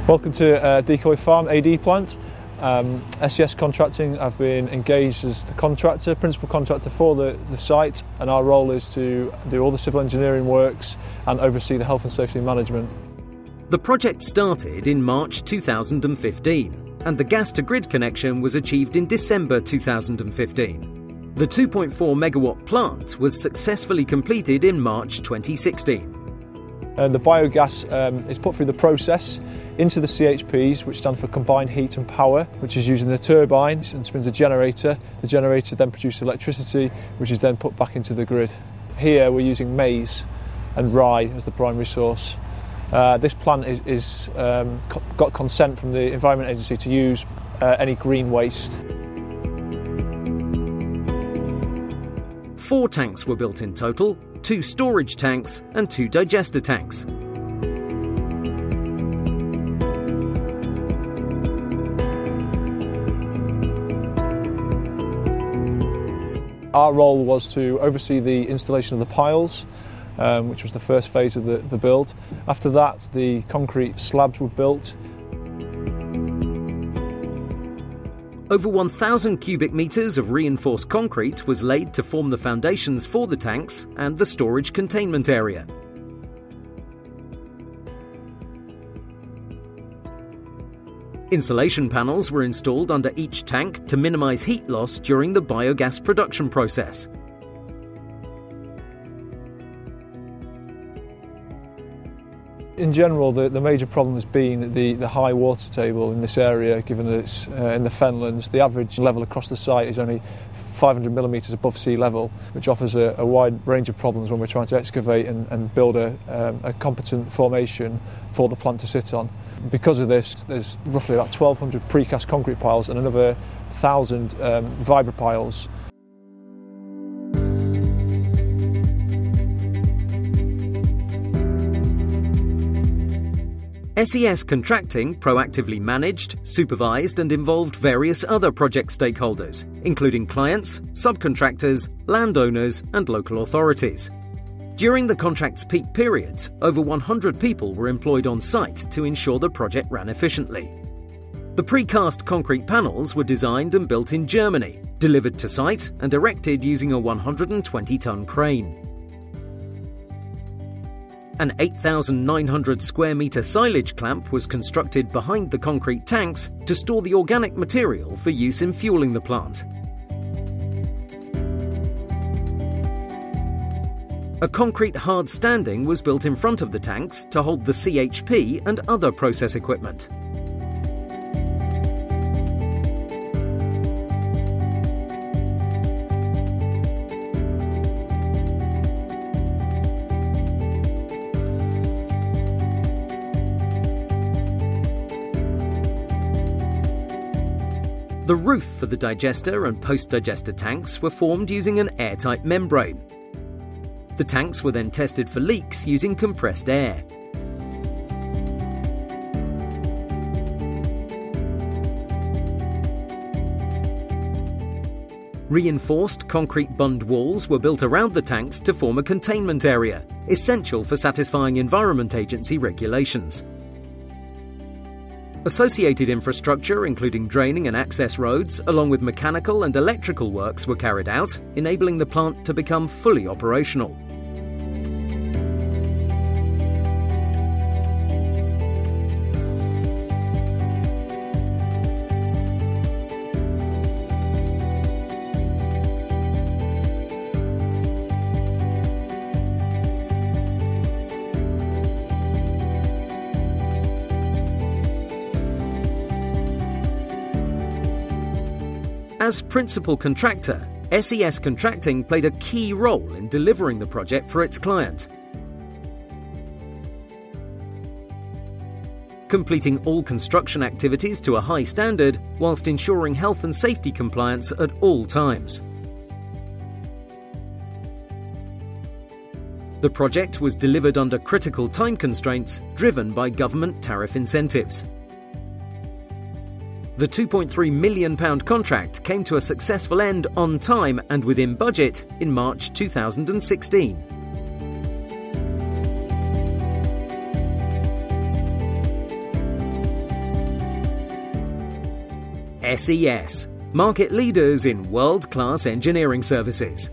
Welcome to Decoy Farm AD plant. SES Contracting have been engaged as the contractor, principal contractor for the site, and our role is to do all the civil engineering works and oversee the health and safety management. The project started in March 2015 and the gas to grid connection was achieved in December 2015. The 2.4 megawatt plant was successfully completed in March 2016. The biogas is put through the process into the CHPs, which stand for combined heat and power, which is using the turbines and spins a generator. The generator then produces electricity, which is then put back into the grid. Here we're using maize and rye as the primary source. This plant is got consent from the Environment Agency to use any green waste. 4 tanks were built in total, 2 storage tanks and 2 digester tanks. Our role was to oversee the installation of the piles, which was the first phase of the build. After that, the concrete slabs were built. Over 1,000 cubic metres of reinforced concrete was laid to form the foundations for the tanks and the storage containment area. Insulation panels were installed under each tank to minimise heat loss during the biogas production process. In general, the major problem has been the high water table in this area, given that it's in the fenlands. The average level across the site is only 500 millimetres above sea level, which offers a wide range of problems when we're trying to excavate and build a competent formation for the plant to sit on. Because of this, there's roughly about 1,200 precast concrete piles and another 1,000 vibra piles. SES Contracting proactively managed, supervised and involved various other project stakeholders, including clients, subcontractors, landowners and local authorities. During the contract's peak periods, over 100 people were employed on site to ensure the project ran efficiently. The precast concrete panels were designed and built in Germany, delivered to site and erected using a 120-ton crane. An 8,900 square metre silage clamp was constructed behind the concrete tanks to store the organic material for use in fuelling the plant. A concrete hard standing was built in front of the tanks to hold the CHP and other process equipment. The roof for the digester and post-digester tanks were formed using an airtight membrane. The tanks were then tested for leaks using compressed air. Reinforced concrete bund walls were built around the tanks to form a containment area, essential for satisfying Environment Agency regulations. Associated infrastructure, including draining and access roads, along with mechanical and electrical works, were carried out, enabling the plant to become fully operational. As principal contractor, SES Contracting played a key role in delivering the project for its client. Completing all construction activities to a high standard whilst ensuring health and safety compliance at all times. The project was delivered under critical time constraints driven by government tariff incentives. The £2.3 million contract came to a successful end on time and within budget in March 2016. SES, market leaders in world-class engineering services.